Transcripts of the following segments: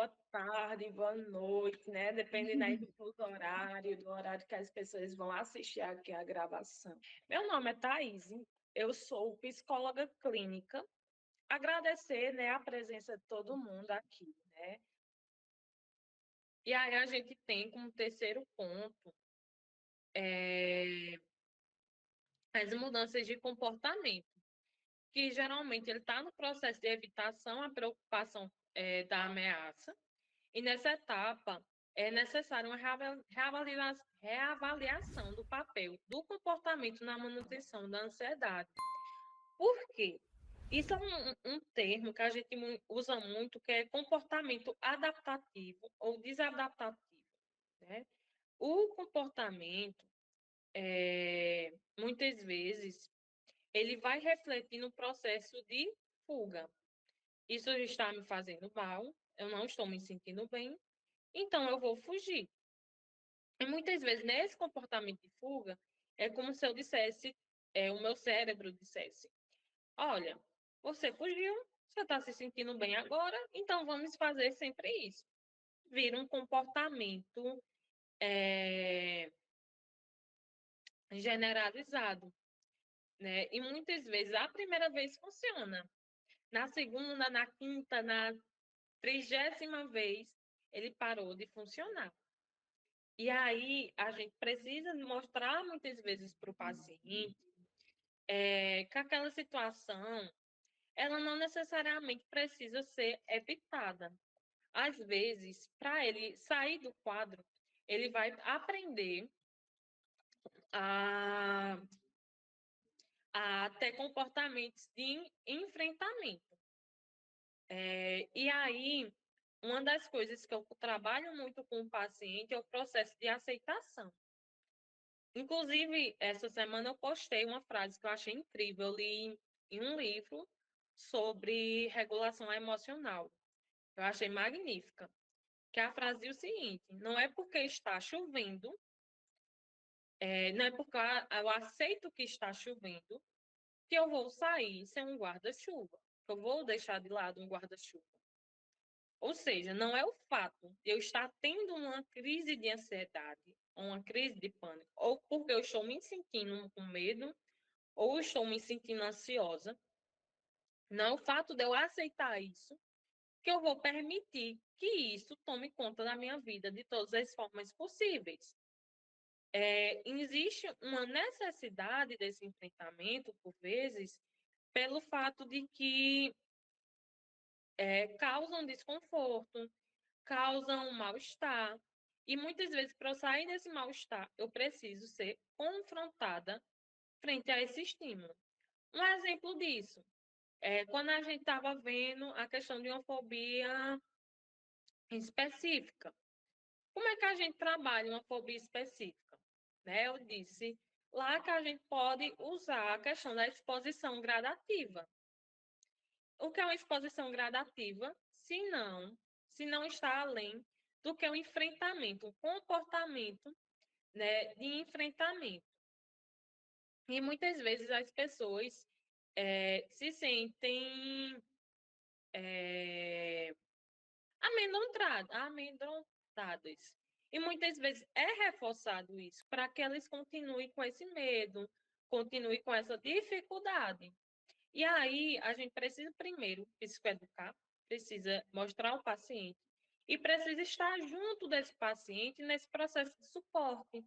boa tarde, boa noite, né? Dependendo aí do fuso horário, do horário que as pessoas vão assistir aqui a gravação. Meu nome é Thaís, eu sou psicóloga clínica. Agradecer, né, a presença de todo mundo aqui, né? E aí a gente tem como terceiro ponto as mudanças de comportamento, que geralmente ele está no processo de evitação, a preocupação da ameaça. E nessa etapa, é necessária uma reavaliação do papel do comportamento na manutenção da ansiedade. Por quê? Isso é um termo que a gente usa muito, que é comportamento adaptativo ou desadaptativo, né? O comportamento, muitas vezes, ele vai refletir no processo de fuga. Isso está me fazendo mal, eu não estou me sentindo bem, então eu vou fugir. E muitas vezes, nesse comportamento de fuga, é como se eu dissesse, o meu cérebro dissesse: olha, você fugiu, você está se sentindo bem agora, então vamos fazer sempre isso. Vira um comportamento generalizado, né? E muitas vezes a primeira vez funciona. Na segunda, na quinta, na 30ª vez, ele parou de funcionar. E aí a gente precisa mostrar muitas vezes para o paciente que aquela situação ela não necessariamente precisa ser evitada. Às vezes, para ele sair do quadro, ele vai aprender a, a ter comportamentos de enfrentamento. E aí, uma das coisas que eu trabalho muito com o paciente é o processo de aceitação. Inclusive, essa semana eu postei uma frase que eu achei incrível. Eu li em um livro sobre regulação emocional. Eu achei magnífica. Que a frase diz o seguinte: não é porque está chovendo, não é porque eu aceito que está chovendo, que eu vou sair sem um guarda-chuva, que eu vou deixar de lado um guarda-chuva. Ou seja, não é o fato de eu estar tendo uma crise de ansiedade, ou uma crise de pânico, ou porque eu estou me sentindo com medo, ou estou me sentindo ansiosa. Não é o fato de eu aceitar isso que eu vou permitir que isso tome conta da minha vida de todas as formas possíveis. Existe uma necessidade desse enfrentamento, por vezes, pelo fato de que causam desconforto, causam mal-estar. E muitas vezes, para eu sair desse mal-estar, eu preciso ser confrontada frente a esse estímulo. Um exemplo disso é quando a gente estava vendo a questão de uma fobia específica. Como é que a gente trabalha uma fobia específica? Né? Eu disse lá que a gente pode usar a questão da exposição gradativa. O que é uma exposição gradativa? Se não está além do que o enfrentamento, um comportamento, né, de enfrentamento. E muitas vezes as pessoas se sentem amedrontadas. E muitas vezes é reforçado isso para que elas continuem com esse medo, continuem com essa dificuldade. E aí a gente precisa primeiro psicoeducar, precisa mostrar ao paciente e precisa estar junto desse paciente nesse processo de suporte.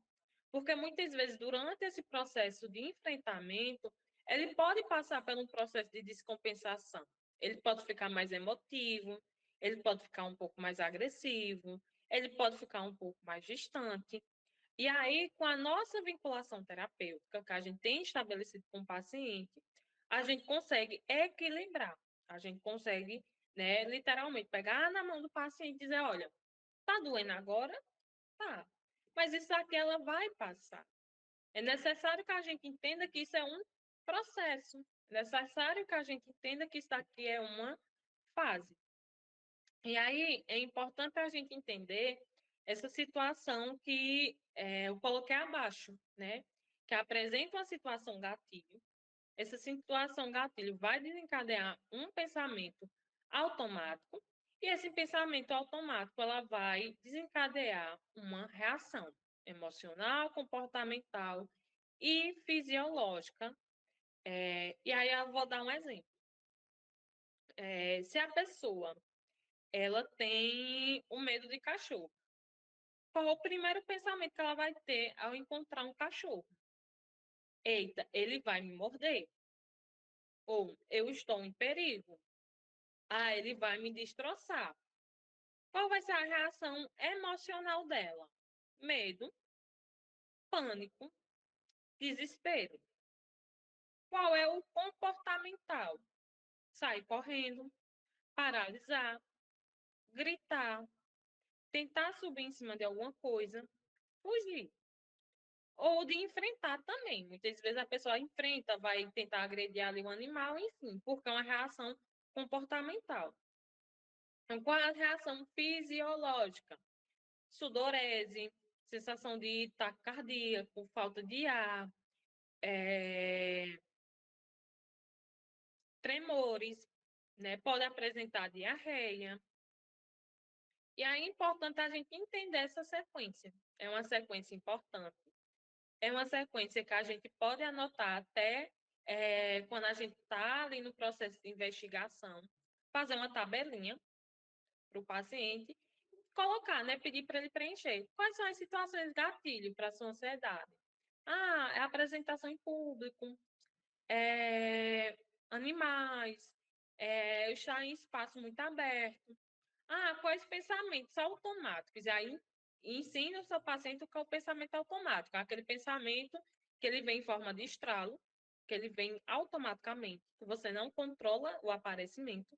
Porque muitas vezes, durante esse processo de enfrentamento, ele pode passar por um processo de descompensação. Ele pode ficar mais emotivo, ele pode ficar um pouco mais agressivo, ele pode ficar um pouco mais distante. E aí, com a nossa vinculação terapêutica, que a gente tem estabelecido com o paciente, a gente consegue equilibrar. A gente consegue, né, literalmente, pegar na mão do paciente e dizer: olha, tá doendo agora? Tá. Mas isso aqui ela vai passar. É necessário que a gente entenda que isso é um processo. É necessário que a gente entenda que isso aqui é uma fase. E aí é importante a gente entender essa situação que eu coloquei abaixo, né? Que apresenta uma situação gatilho. Essa situação gatilho vai desencadear um pensamento automático E esse pensamento automático, ela vai desencadear uma reação emocional, comportamental e fisiológica. E aí eu vou dar um exemplo. Se a pessoa ela tem o medo de cachorro, qual é o primeiro pensamento que ela vai ter ao encontrar um cachorro? Eita, ele vai me morder. Ou eu estou em perigo. Ah, ele vai me destroçar. Qual vai ser a reação emocional dela? Medo, pânico, desespero. Qual é o comportamental? Sair correndo, paralisar, gritar, tentar subir em cima de alguma coisa, fugir. Ou de enfrentar também. Muitas vezes a pessoa enfrenta, vai tentar agredir ali um animal, enfim, porque é uma reação comportamental. Então, qual é a reação fisiológica? Sudorese, sensação de taquicardia, com falta de ar, tremores, né? Pode apresentar diarreia. E aí é importante a gente entender essa sequência. É uma sequência importante. É uma sequência que a gente pode anotar até quando a gente está ali no processo de investigação, fazer uma tabelinha para o paciente, colocar, né? Pedir para ele preencher. Quais são as situações gatilho para a sua ansiedade? Ah, é apresentação em público, animais, estar em espaço muito aberto. Ah, quais pensamentos automáticos? E aí, ensina o seu paciente o que é o pensamento automático. Aquele pensamento que ele vem em forma de estralo, que ele vem automaticamente, que você não controla o aparecimento.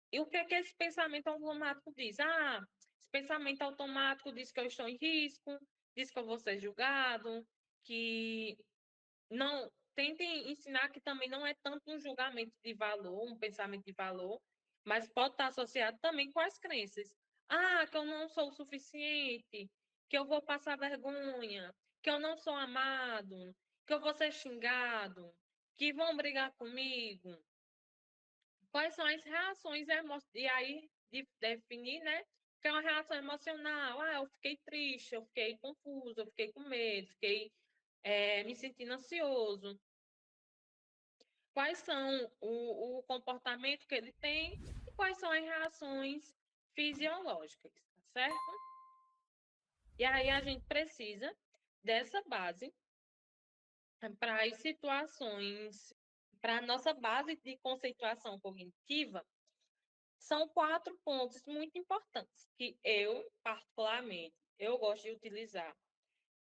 E o que é que esse pensamento automático diz? Ah, esse pensamento automático diz que eu estou em risco, diz que eu vou ser julgado, que não tentem ensinar que também não é tanto um julgamento de valor, um pensamento de valor, mas pode estar associado também com as crenças. Ah, que eu não sou o suficiente, que eu vou passar vergonha, que eu não sou amado, que eu vou ser xingado, que vão brigar comigo. Quais são as reações emocionais? E aí definir, né? Que é uma reação emocional. Ah, eu fiquei triste, eu fiquei confuso, eu fiquei com medo, fiquei me sentindo ansioso. Quais são o comportamento que ele tem e quais são as reações fisiológicas, tá certo? E aí a gente precisa dessa base para as situações, para a nossa base de conceituação cognitiva, são 4 pontos muito importantes que eu, particularmente, eu gosto de utilizar.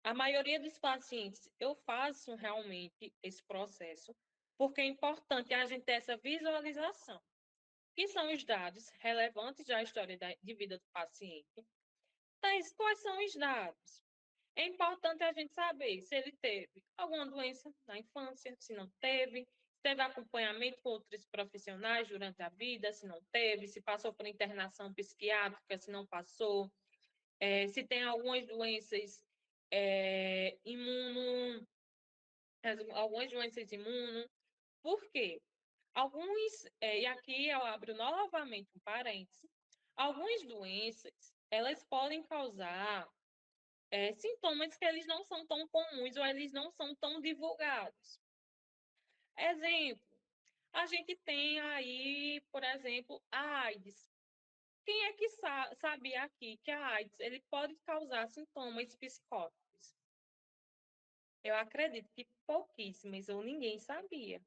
A maioria dos pacientes, eu faço realmente esse processo, porque é importante a gente ter essa visualização, que são os dados relevantes da história de vida do paciente. Mas quais são os dados? É importante a gente saber se ele teve alguma doença na infância, se não teve, se teve acompanhamento com outros profissionais durante a vida, se não teve, se passou por internação psiquiátrica, se não passou, se tem algumas doenças imuno, algumas doenças imuno. Por quê? Alguns, e aqui eu abro novamente um parêntese, algumas doenças, elas podem causar sintomas que eles não são tão comuns ou eles não são tão divulgados. Exemplo, a gente tem aí, por exemplo, a AIDS. Quem é que sabia aqui que a AIDS ele pode causar sintomas psicóticos? Eu acredito que pouquíssimas ou ninguém sabia.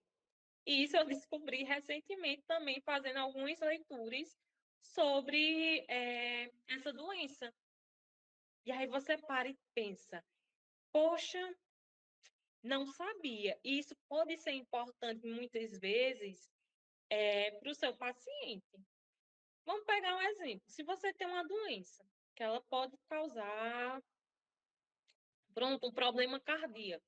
E isso eu descobri recentemente também fazendo algumas leituras sobre essa doença. E aí você para e pensa, poxa, não sabia. E isso pode ser importante muitas vezes para o seu paciente. Vamos pegar um exemplo. Se você tem uma doença que ela pode causar, pronto, um problema cardíaco,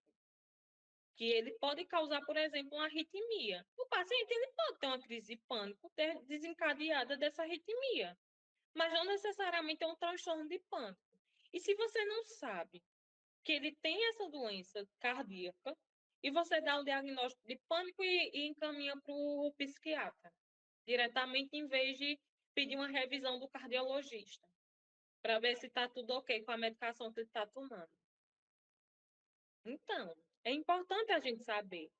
que ele pode causar, por exemplo, uma arritmia. O paciente ele pode ter uma crise de pânico desencadeada dessa arritmia, mas não necessariamente é um transtorno de pânico. E se você não sabe que ele tem essa doença cardíaca, e você dá o diagnóstico de pânico e encaminha para o psiquiatra, diretamente, em vez de pedir uma revisão do cardiologista, para ver se está tudo ok com a medicação que ele está tomando. Então, é importante a gente saber.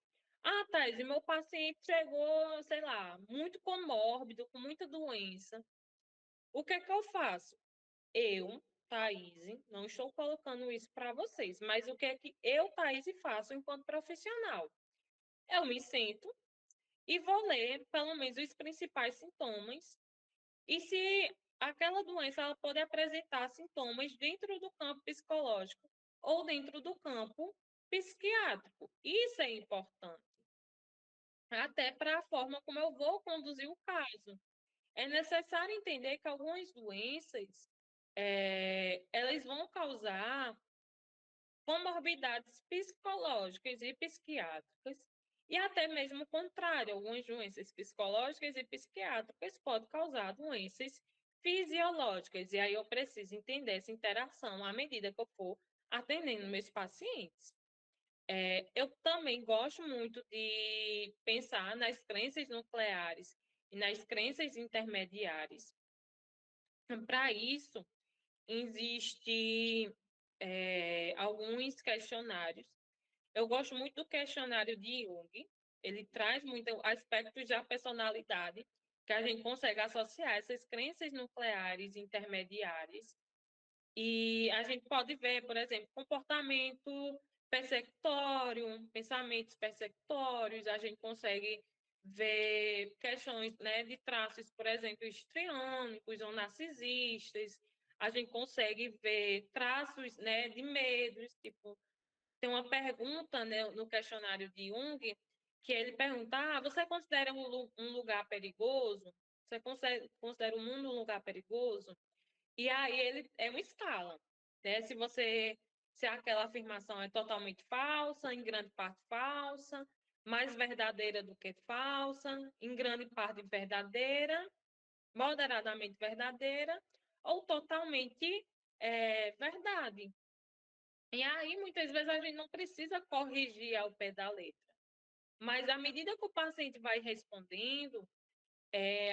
Ah, Thais, e meu paciente chegou, sei lá, muito comórbido, com muita doença. O que é que eu faço? Eu, Thaís, não estou colocando isso para vocês, mas o que é que eu, Thaís, faço enquanto profissional? Eu me sento e vou ler pelo menos os principais sintomas e se aquela doença ela pode apresentar sintomas dentro do campo psicológico ou dentro do campo psiquiátrico. Isso é importante, até para a forma como eu vou conduzir o caso. É necessário entender que algumas doenças elas vão causar comorbidades psicológicas e psiquiátricas, e até mesmo o contrário, algumas doenças psicológicas e psiquiátricas podem causar doenças fisiológicas, e aí eu preciso entender essa interação à medida que eu for atendendo meus pacientes. Eu também gosto muito de pensar nas crenças nucleares e nas crenças intermediárias. Para isso, existe alguns questionários. Eu gosto muito do questionário de Jung. Ele traz muitos aspectos da personalidade que a gente consegue associar essas crenças nucleares intermediárias. E a gente pode ver, por exemplo, comportamento persecutório, pensamentos persecutórios, a gente consegue ver questões, né, de traços, por exemplo, histriônicos ou narcisistas, a gente consegue ver traços, né, de medos, tipo, tem uma pergunta, né, no questionário de Jung, que ele pergunta, você considera um lugar perigoso? Você considera o mundo um lugar perigoso? E aí ele é uma escala, né? Se aquela afirmação é totalmente falsa, em grande parte falsa, mais verdadeira do que falsa, em grande parte verdadeira, moderadamente verdadeira ou totalmente verdade. E aí muitas vezes a gente não precisa corrigir ao pé da letra, mas à medida que o paciente vai respondendo,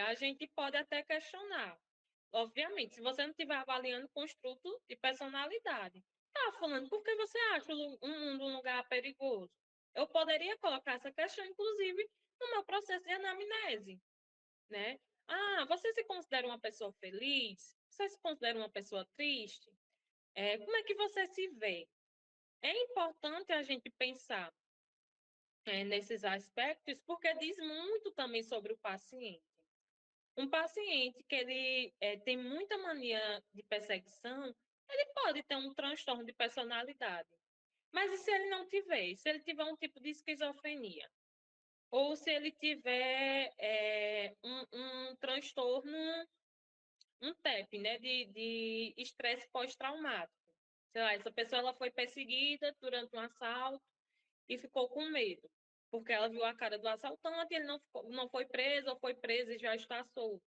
a gente pode até questionar. Obviamente, se você não estiver avaliando construto de personalidade. Tá, falando, por que você acha um mundo um lugar perigoso? Eu poderia colocar essa questão, inclusive, no meu processo de anamnese, né? Você se considera uma pessoa feliz? Você se considera uma pessoa triste? Como é que você se vê? É importante a gente pensar nesses aspectos, porque diz muito também sobre o paciente. Um paciente que ele tem muita mania de perseguição, ele pode ter um transtorno de personalidade. Mas e se ele não tiver? Se ele tiver um tipo de esquizofrenia? Ou se ele tiver um transtorno, um TEP, né, de estresse pós-traumático? Sei lá, essa pessoa ela foi perseguida durante um assalto e ficou com medo, porque ela viu a cara do assaltante, ele não foi preso, ou foi preso e já está solto.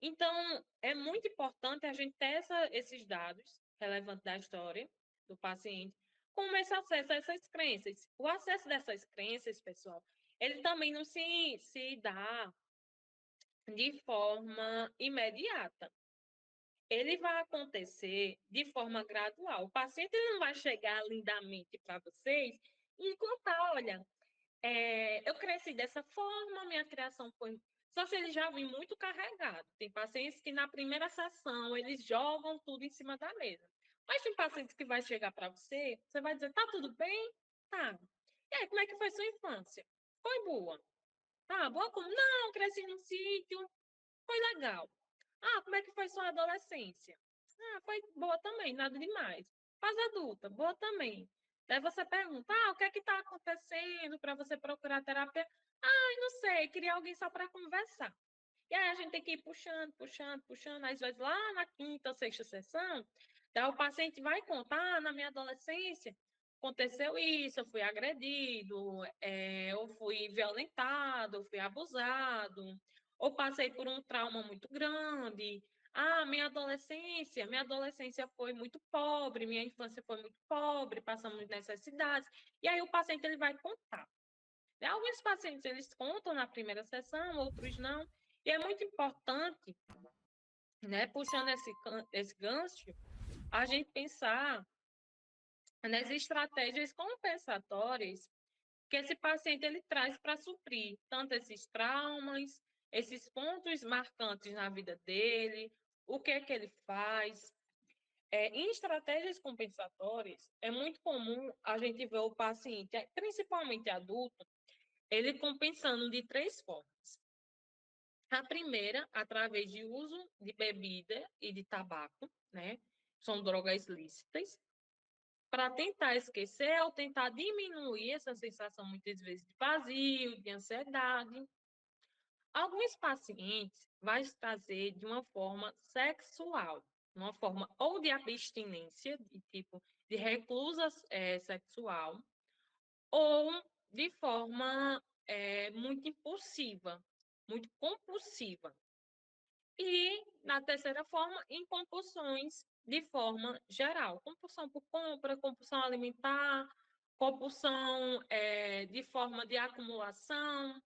Então, é muito importante a gente ter esses dados relevantes da história do paciente, como esse acesso a essas crenças. O acesso dessas crenças, pessoal, ele também não se dá de forma imediata. Ele vai acontecer de forma gradual. O paciente ele não vai chegar lindamente para vocês e contar, olha, eu cresci dessa forma, minha criação foi. Só se ele já vem muito carregado. Tem pacientes que na primeira sessão eles jogam tudo em cima da mesa. Mas tem pacientes que vai chegar para você, você vai dizer, tá tudo bem? Tá. E aí, como é que foi sua infância? Foi boa. Tá, boa como? Não, cresci num sítio, foi legal. Como é que foi sua adolescência? Foi boa também, nada demais. Fase adulta, boa também. Daí você pergunta, o que é que está acontecendo para você procurar terapia? Não sei, queria alguém só para conversar. E aí a gente tem que ir puxando, puxando, puxando. Às vezes lá na quinta, sexta sessão, daí o paciente vai contar, na minha adolescência, aconteceu isso, eu fui agredido, eu fui violentado, eu fui abusado, ou passei por um trauma muito grande. Minha adolescência foi muito pobre, minha infância foi muito pobre, passamos necessidades. E aí o paciente ele vai contar. Alguns pacientes eles contam na primeira sessão, outros não. E é muito importante, né, puxando esse gancho, a gente pensar nas estratégias compensatórias que esse paciente ele traz para suprir tanto esses traumas, esses pontos marcantes na vida dele, o que é que ele faz. Em estratégias compensatórias, é muito comum a gente ver o paciente, principalmente adulto, ele compensando de três formas. A primeira, através de uso de bebida e de tabaco, né? São drogas lícitas, para tentar esquecer ou tentar diminuir essa sensação, muitas vezes, de vazio, de ansiedade. Alguns pacientes vão trazer de uma forma sexual, uma forma ou de abstinência, de tipo de reclusa sexual, ou de forma muito impulsiva, muito compulsiva. E, na terceira forma, em compulsões de forma geral. Compulsão por compra, compulsão alimentar, compulsão de forma de acumulação,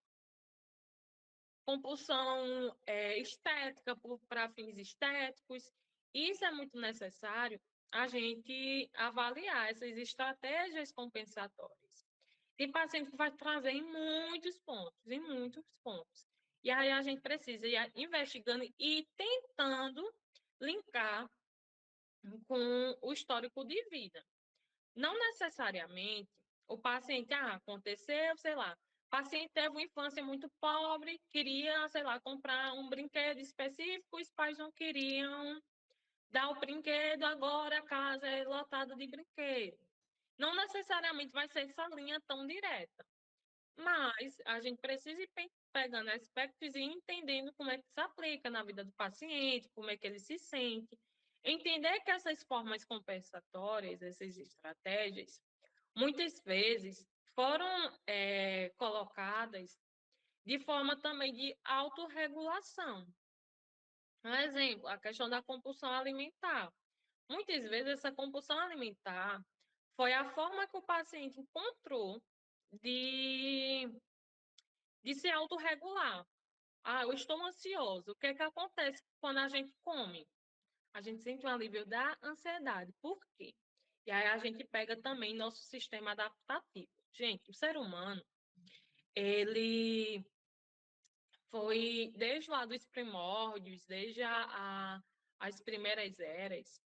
compulsão estética para fins estéticos. Isso é muito necessário a gente avaliar essas estratégias compensatórias. Tem paciente que vai trazer em muitos pontos, em muitos pontos. E aí a gente precisa ir investigando e tentando linkar com o histórico de vida. Não necessariamente o paciente, aconteceu, sei lá, o paciente teve uma infância muito pobre, queria, sei lá, comprar um brinquedo específico, os pais não queriam dar o brinquedo, agora a casa é lotada de brinquedo. Não necessariamente vai ser essa linha tão direta. Mas a gente precisa ir pegando aspectos e entendendo como é que se aplica na vida do paciente, como é que ele se sente. Entender que essas formas compensatórias, essas estratégias, muitas vezes foram colocadas de forma também de autorregulação. Um exemplo, a questão da compulsão alimentar. Muitas vezes essa compulsão alimentar foi a forma que o paciente encontrou de se autorregular. Eu estou ansioso. O que é que acontece quando a gente come? A gente sente um alívio da ansiedade. Por quê? E aí a gente pega também nosso sistema adaptativo. Gente, o ser humano, ele foi, desde lá dos primórdios, desde as primeiras eras,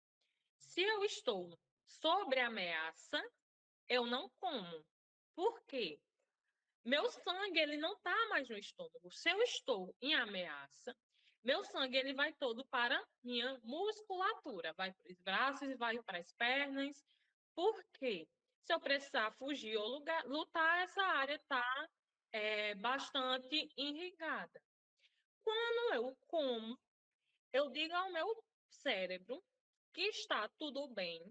se eu estou sob ameaça, eu não como. Por quê? Meu sangue ele não está mais no estômago. Se eu estou em ameaça, meu sangue ele vai todo para minha musculatura, vai para os braços, vai para as pernas. Por quê? Se eu precisar fugir ou lutar, essa área está bastante irrigada. Quando eu como, eu digo ao meu cérebro que está tudo bem,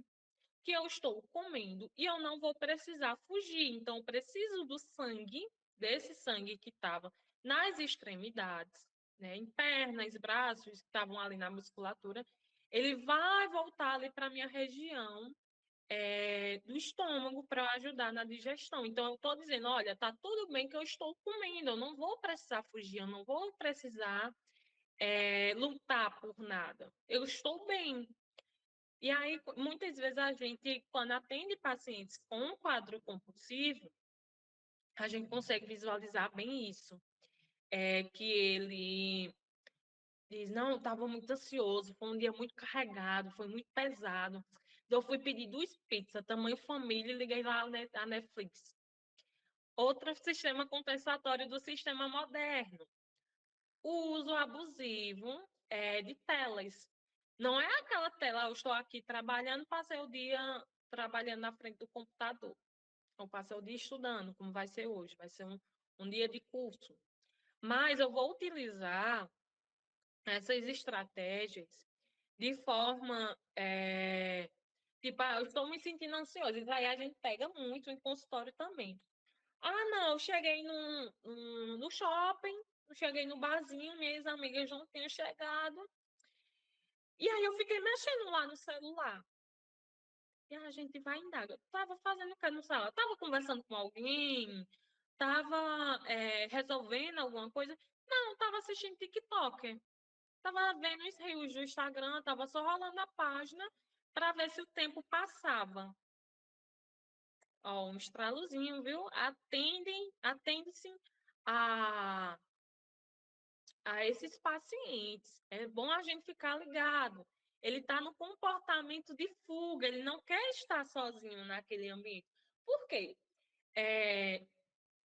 que eu estou comendo e eu não vou precisar fugir. Então, eu preciso do sangue, desse sangue que estava nas extremidades, né, em pernas, braços, que estavam ali na musculatura, ele vai voltar ali para a minha região do estômago para ajudar na digestão. Então, eu estou dizendo, olha, tá tudo bem que eu estou comendo, eu não vou precisar fugir, eu não vou precisar lutar por nada. Eu estou bem. E aí, muitas vezes, a gente, quando atende pacientes com um quadro compulsivo, a gente consegue visualizar bem isso. Que ele diz, não, eu estava muito ansioso, foi um dia muito carregado, foi muito pesado. Eu fui pedir 2 pizzas, tamanho família, e liguei lá a Netflix. Outro sistema compensatório do sistema moderno. O uso abusivo de telas. Não é aquela tela, eu estou aqui trabalhando, passei o dia trabalhando na frente do computador. Ou passei o dia estudando, como vai ser hoje. Vai ser um dia de curso. Mas eu vou utilizar essas estratégias de forma. Tipo, eu estou me sentindo ansiosa. Isso aí a gente pega muito em consultório também. Não, eu cheguei no shopping, eu cheguei no barzinho, minhas amigas não tinham chegado. E aí eu fiquei mexendo lá no celular. E a gente vai indagar. Tava fazendo o que no celular? Tava conversando com alguém? Tava resolvendo alguma coisa? Não, tava assistindo TikTok. Tava vendo os reels do Instagram, tava só rolando a página para ver se o tempo passava. Ó, um estralozinho, viu? Atende-se a, a esses pacientes. É bom a gente ficar ligado. Ele está no comportamento de fuga, ele não quer estar sozinho naquele ambiente. Por quê?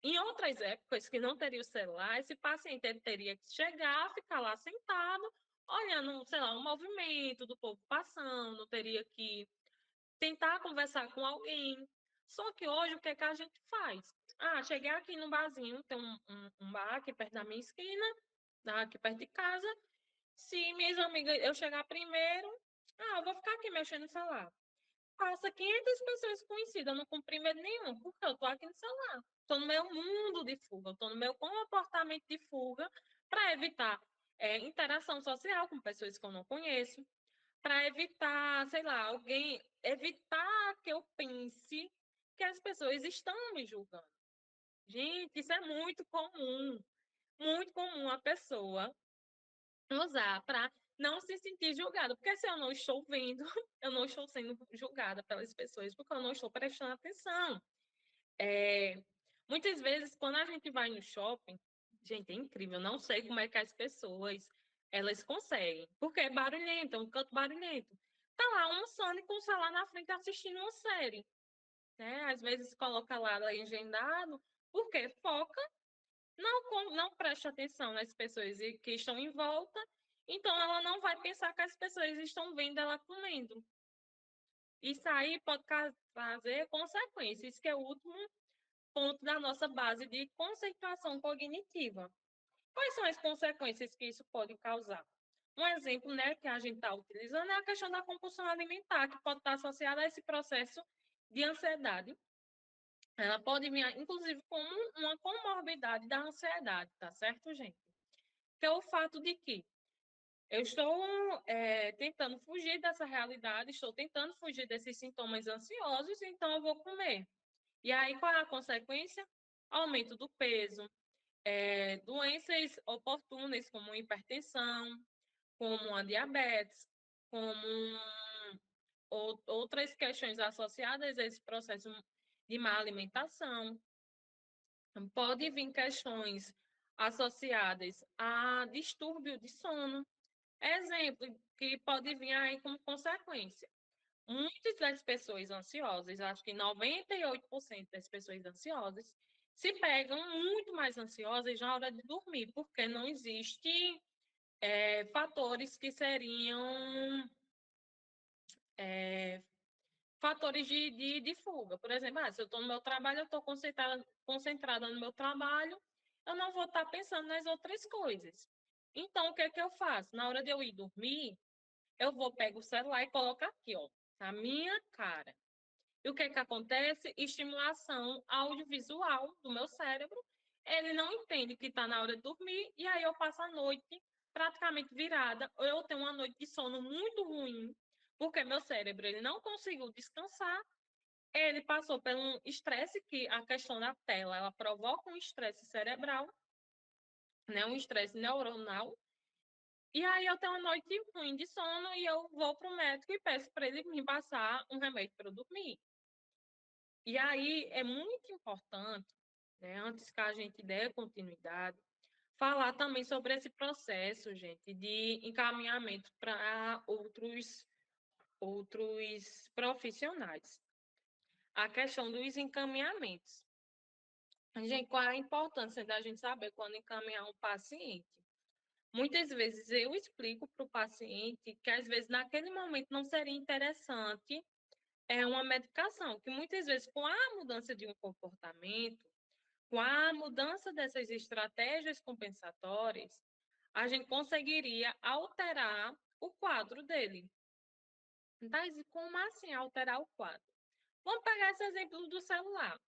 Em outras épocas que não teria o celular, esse paciente ele teria que chegar, ficar lá sentado, olhando, sei lá, o movimento do povo passando, teria que tentar conversar com alguém. Só que hoje, o que é que a gente faz? Ah, cheguei aqui no barzinho, tem um bar aqui perto da minha esquina, aqui perto de casa. Se minhas amigas, eu chegar primeiro, eu vou ficar aqui mexendo no celular. Passa 500 pessoas conhecidas, eu não cumprimento nenhum, porque eu tô aqui no celular. Tô no meu mundo de fuga, eu tô no meu comportamento de fuga para evitar interação social com pessoas que eu não conheço, para evitar, sei lá, evitar que eu pense que as pessoas estão me julgando. Gente, isso é muito comum a pessoa usar para não se sentir julgada, porque se eu não estou vendo, eu não estou sendo julgada pelas pessoas, porque eu não estou prestando atenção. É, muitas vezes, quando a gente vai no shopping, gente, é incrível, eu não sei como é que as pessoas elas conseguem, porque é barulhento, é um canto barulhento. Tá lá almoçando com o celular na frente assistindo uma série, né? Às vezes coloca lá legendado, porque foca, não presta atenção nas pessoas que estão em volta, então ela não vai pensar que as pessoas estão vendo ela comendo. Isso aí pode trazer consequências, isso que é o último ponto da nossa base de conceituação cognitiva. Quais são as consequências que isso pode causar? Um exemplo, né, que a gente está utilizando é a questão da compulsão alimentar, que pode estar associada a esse processo de ansiedade. Ela pode vir, inclusive, como uma comorbidade da ansiedade, tá certo, gente? Que é o fato de que eu estou tentando fugir dessa realidade, estou tentando fugir desses sintomas ansiosos, então eu vou comer. E aí, qual é a consequência? Aumento do peso, doenças oportunas, como hipertensão, como a diabetes, como outras questões associadas a esse processo de má alimentação. Pode vir questões associadas a distúrbio de sono. Exemplo que pode vir aí como consequência. Muitas das pessoas ansiosas, acho que 98% das pessoas ansiosas, se pegam muito mais ansiosas na hora de dormir, porque não existe fatores que seriam fatores de fuga. Por exemplo, se eu estou no meu trabalho, eu estou concentrada no meu trabalho, eu não vou estar pensando nas outras coisas. Então, o que é que eu faço? Na hora de eu ir dormir, eu vou pegar o celular e colocar aqui, ó, na minha cara. E o que é que acontece? Estimulação audiovisual do meu cérebro. Ele não entende que está na hora de dormir, e aí eu passo a noite praticamente virada, ou eu tenho uma noite de sono muito ruim, porque meu cérebro ele não conseguiu descansar, ele passou por um estresse, que a questão da tela, ela provoca um estresse cerebral, né, um estresse neuronal, e aí eu tenho uma noite ruim de sono e eu vou para o médico e peço para ele me passar um remédio para eu dormir. E aí é muito importante, né, antes que a gente dê continuidade, falar também sobre esse processo, gente, de encaminhamento para outros profissionais. A questão dos encaminhamentos. Gente, qual é a importância da gente saber quando encaminhar um paciente? Muitas vezes eu explico para o paciente que, às vezes, naquele momento não seria interessante uma medicação, que muitas vezes, com a mudança de um comportamento, com a mudança dessas estratégias compensatórias, a gente conseguiria alterar o quadro dele. Mas como assim alterar o quadro? Vamos pegar esse exemplo do celular.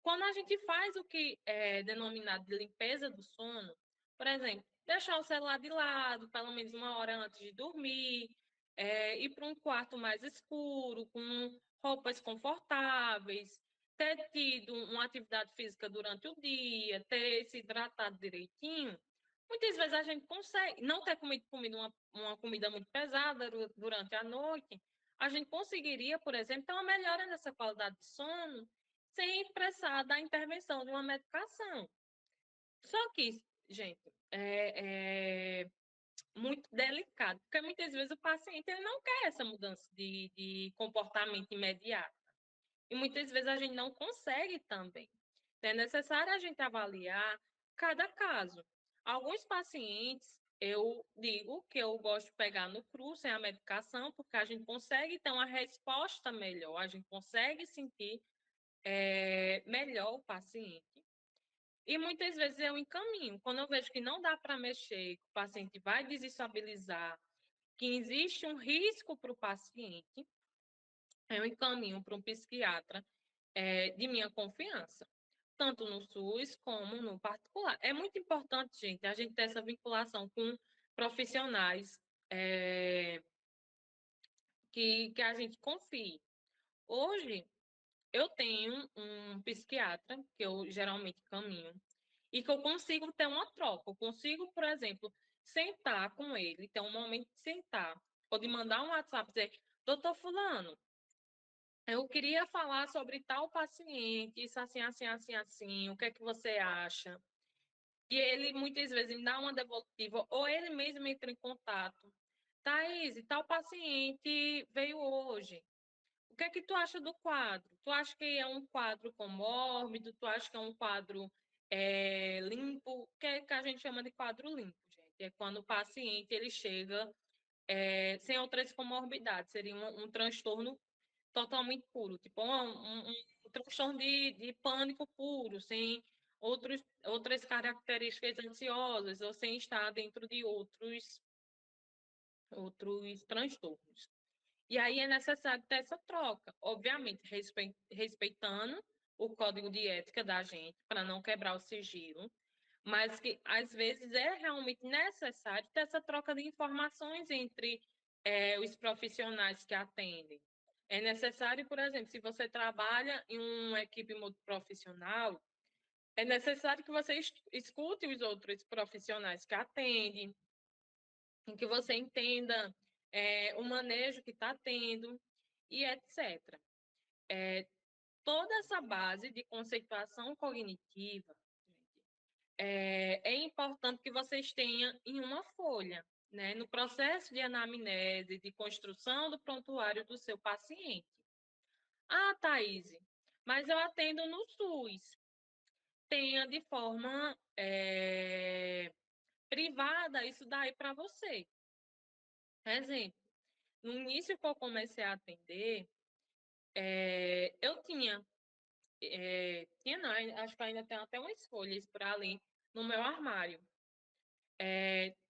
Quando a gente faz o que é denominado de limpeza do sono, por exemplo, deixar o celular de lado, pelo menos uma hora antes de dormir, ir para um quarto mais escuro, com roupas confortáveis, ter tido uma atividade física durante o dia, ter se hidratado direitinho, Muitas vezes a gente consegue, não ter comido uma comida muito pesada durante a noite, a gente conseguiria, por exemplo, ter uma melhora nessa qualidade de sono sem precisar da intervenção de uma medicação. Só que, gente, é muito delicado, porque muitas vezes o paciente ele não quer essa mudança de comportamento imediato. E muitas vezes a gente não consegue também. É necessário a gente avaliar cada caso. Alguns pacientes, eu digo que eu gosto de pegar no cru, sem a medicação, porque a gente consegue ter uma resposta melhor, a gente consegue sentir melhor o paciente. E muitas vezes eu encaminho. Quando eu vejo que não dá para mexer, que o paciente vai desestabilizar, que existe um risco para o paciente, eu encaminho para um psiquiatra de minha confiança, tanto no SUS como no particular. É muito importante, gente, a gente ter essa vinculação com profissionais que a gente confie. Hoje, eu tenho um psiquiatra, que eu geralmente caminho, e que eu consigo ter uma troca. Eu consigo, por exemplo, sentar com ele, ter um momento de sentar, ou de mandar um WhatsApp e dizer, doutor Fulano, eu queria falar sobre tal paciente, isso assim, assim, assim, assim, o que é que você acha? E ele muitas vezes me dá uma devolutiva, ou ele mesmo entra em contato. Thaís, tal paciente veio hoje. O que é que tu acha do quadro? Tu acha que é um quadro comórbido? Tu acha que é um quadro limpo? O que é que a gente chama de quadro limpo, gente? É quando o paciente ele chega sem outras comorbidades. Seria um transtorno totalmente puro, tipo um transtorno de pânico puro, sem outras características ansiosas ou sem estar dentro de outros transtornos. E aí é necessário ter essa troca, obviamente respeitando o código de ética da gente, para não quebrar o sigilo, mas que às vezes é realmente necessário ter essa troca de informações entre os profissionais que atendem. É necessário, por exemplo, se você trabalha em uma equipe multiprofissional, é necessário que você escute os outros profissionais que atendem, em que você entenda o manejo que está tendo e etc. Toda essa base de conceituação cognitiva é importante que vocês tenham em uma folha, né? No processo de anamnese, de construção do prontuário do seu paciente. Ah, Thaís, mas eu atendo no SUS. Tenha de forma privada isso daí para você. Exemplo, no início que eu comecei a atender, eu tinha não, acho que ainda tem até umas folhas para ali no meu armário.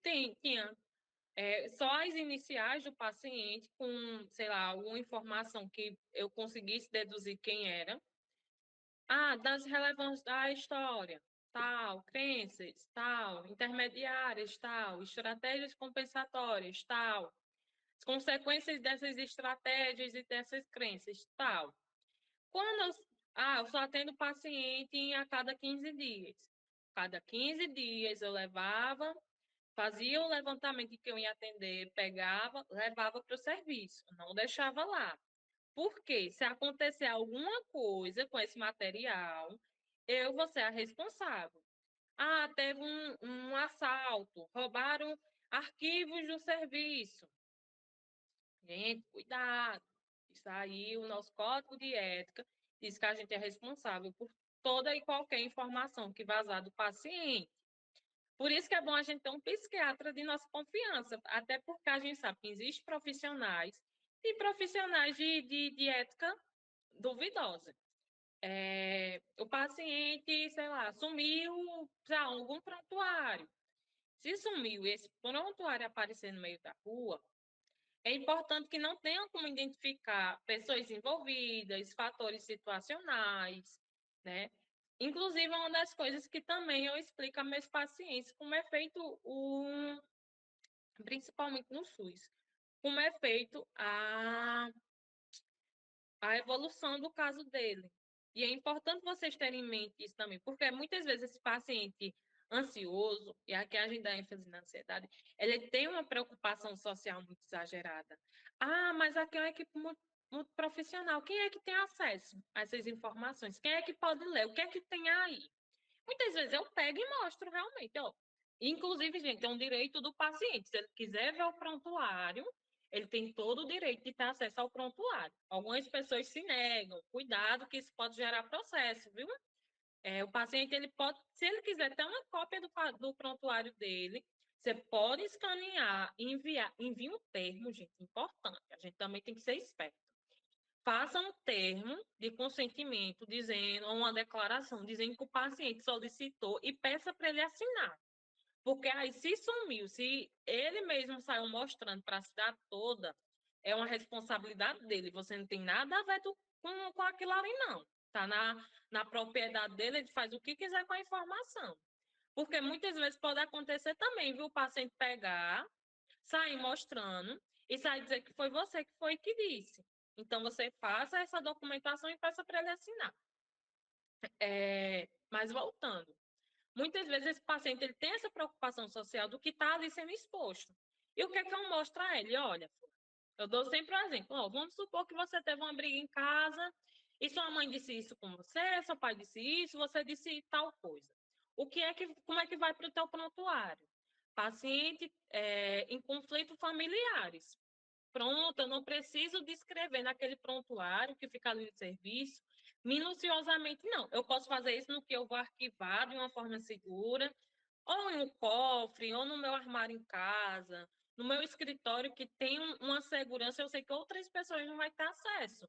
Tinha só as iniciais do paciente com, sei lá, alguma informação que eu conseguisse deduzir quem era. Ah, das relevâncias da história, tal, crenças, tal, intermediárias, tal, estratégias compensatórias, tal, as consequências dessas estratégias e dessas crenças, tal. Quando eu só atendo paciente a cada 15 dias. Cada 15 dias eu levava, fazia o levantamento que eu ia atender, pegava, levava para o serviço, não deixava lá. Porque se acontecer alguma coisa com esse material, eu vou ser a responsável. Ah, teve um assalto, roubaram arquivos do serviço. Gente, cuidado. Isso aí, o nosso código de ética diz que a gente é responsável por toda e qualquer informação que vazar do paciente. Por isso que é bom a gente ter um psiquiatra de nossa confiança, até porque a gente sabe que existem profissionais e profissionais de ética duvidosa. O paciente, sei lá, sumiu para algum prontuário. Se sumiu e esse prontuário aparecer no meio da rua, é importante que não tenham como identificar pessoas envolvidas, fatores situacionais, né? Inclusive, uma das coisas que também eu explico a meus pacientes como é feito principalmente no SUS, como é feito a evolução do caso dele. E é importante vocês terem em mente isso também, porque muitas vezes esse paciente ansioso, e aqui a gente dá ênfase na ansiedade, ele tem uma preocupação social muito exagerada. Ah, mas aqui é uma equipe muito profissional. Quem é que tem acesso a essas informações? Quem é que pode ler? O que é que tem aí? Muitas vezes eu pego e mostro realmente, ó. Inclusive, gente, é um direito do paciente. Se ele quiser ver o prontuário, ele tem todo o direito de ter acesso ao prontuário. Algumas pessoas se negam. Cuidado, que isso pode gerar processo, viu? O paciente, ele pode, se ele quiser ter uma cópia do prontuário dele, você pode escanear e enviar. Envie um termo, gente, importante. A gente também tem que ser esperto. Faça um termo de consentimento dizendo, ou uma declaração dizendo que o paciente solicitou e peça para ele assinar. Porque aí, se sumiu, se ele mesmo saiu mostrando para a cidade toda, é uma responsabilidade dele. Você não tem nada a ver com aquilo ali, não. Está na propriedade dele, ele faz o que quiser com a informação. Porque muitas vezes pode acontecer também, viu? O paciente pegar, sair mostrando e sair dizer que foi você que foi que disse. Então, você faça essa documentação e peça para ele assinar. Mas voltando, muitas vezes esse paciente ele tem essa preocupação social do que está ali sendo exposto. E o que é que eu mostro a ele? Olha, eu dou sempre um exemplo. Ó, vamos supor que você teve uma briga em casa e sua mãe disse isso com você, seu pai disse isso, você disse tal coisa. Como é que vai para o teu prontuário? Paciente em conflito familiares. Pronto, eu não preciso descrever naquele prontuário que fica ali no serviço, minuciosamente, não. Eu posso fazer isso no que eu vou arquivar de uma forma segura, ou em um cofre, ou no meu armário em casa, no meu escritório que tem uma segurança, eu sei que outras pessoas não vão ter acesso.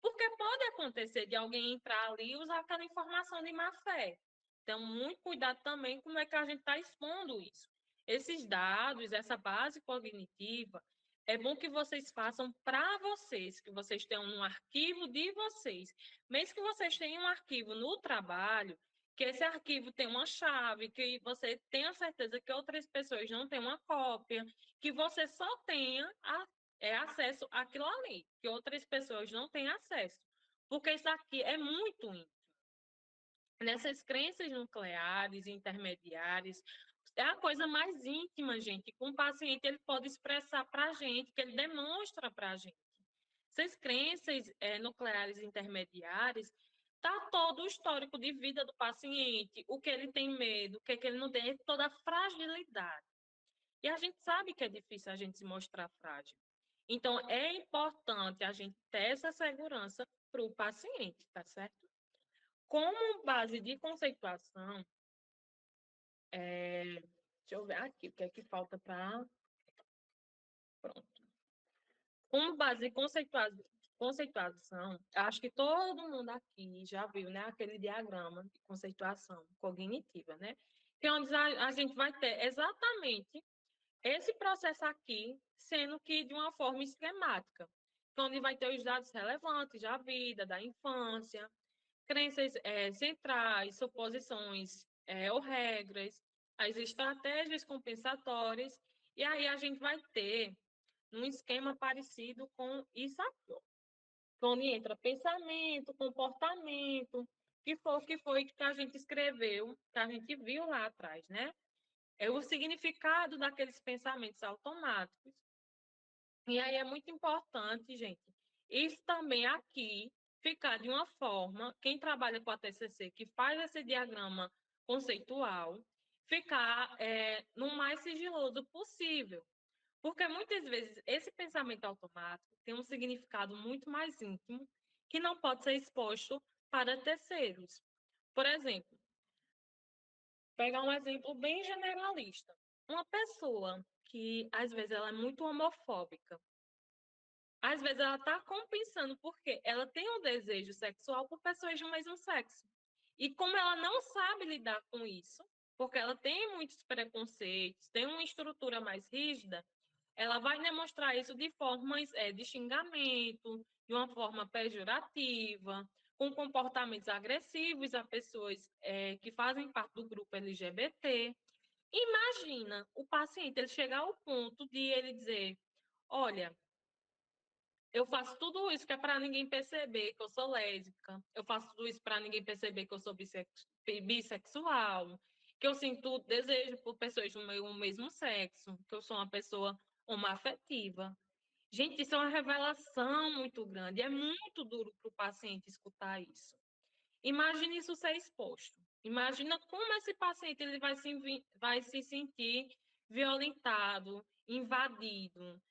Porque pode acontecer de alguém entrar ali e usar aquela informação de má fé. Então, muito cuidado também como é que a gente está expondo isso. Esses dados, essa base cognitiva, é bom que vocês façam para vocês, que vocês tenham um arquivo de vocês. Mesmo que vocês tenham um arquivo no trabalho, que esse arquivo tem uma chave, que você tenha certeza que outras pessoas não têm uma cópia, que você só tenha acesso àquilo ali, que outras pessoas não têm acesso. Porque isso aqui é muito íntimo. Nessas crenças nucleares, intermediárias, é a coisa mais íntima, gente, que um paciente ele pode expressar para a gente, que ele demonstra para a gente. Essas crenças nucleares intermediárias, está todo o histórico de vida do paciente, o que ele tem medo, o que, ele não tem, toda a fragilidade. E a gente sabe que é difícil a gente se mostrar frágil. Então, é importante a gente ter essa segurança para o paciente, tá certo? Como base de conceituação, deixa eu ver aqui o que é que falta para. Pronto. Como base de conceituação, acho que todo mundo aqui já viu, né, aquele diagrama de conceituação cognitiva, né? Que é onde a gente vai ter exatamente esse processo aqui, sendo que de uma forma esquemática, onde vai ter os dados relevantes da vida, da infância, crenças centrais, suposições ou regras, as estratégias compensatórias, e aí a gente vai ter um esquema parecido com isso aqui, ó, onde entra pensamento, comportamento, que foi que a gente escreveu, que a gente viu lá atrás, né? É o significado daqueles pensamentos automáticos. E aí é muito importante, gente, isso também aqui ficar de uma forma, quem trabalha com a TCC, que faz esse diagrama conceitual, ficar no mais sigiloso possível. Porque muitas vezes esse pensamento automático tem um significado muito mais íntimo que não pode ser exposto para terceiros. Por exemplo, pegar um exemplo bem generalista. Uma pessoa que às vezes ela é muito homofóbica, às vezes ela está compensando porque ela tem um desejo sexual por pessoas do mesmo sexo. E como ela não sabe lidar com isso, porque ela tem muitos preconceitos, tem uma estrutura mais rígida, ela vai demonstrar isso de formas de xingamento, de uma forma pejorativa, com comportamentos agressivos a pessoas que fazem parte do grupo LGBT. Imagina o paciente ele chegar ao ponto de ele dizer: olha, eu faço tudo isso que é para ninguém perceber que eu sou lésbica, eu faço tudo isso para ninguém perceber que eu sou bissexual, que eu sinto desejo por pessoas do meu mesmo sexo, que eu sou uma pessoa homoafetiva. Gente, isso é uma revelação muito grande. É muito duro para o paciente escutar isso. Imagine isso ser exposto. Imagina como esse paciente ele vai se sentir violentado, invadido,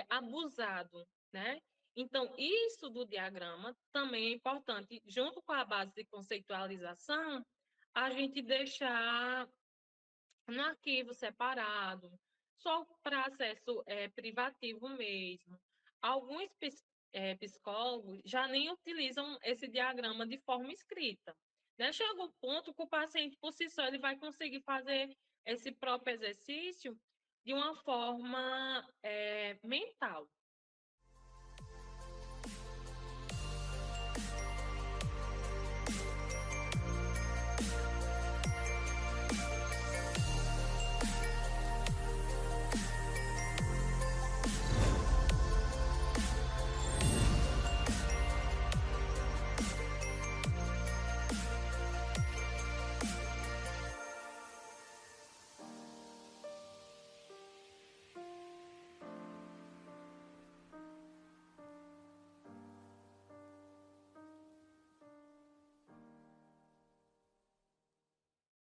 abusado, né? Então, isso do diagrama também é importante, junto com a base de conceitualização, a gente deixar no arquivo separado, só para acesso privativo mesmo. Alguns psicólogos já nem utilizam esse diagrama de forma escrita. Né? Chega um ponto que o paciente, por si só, ele vai conseguir fazer esse próprio exercício de uma forma mental.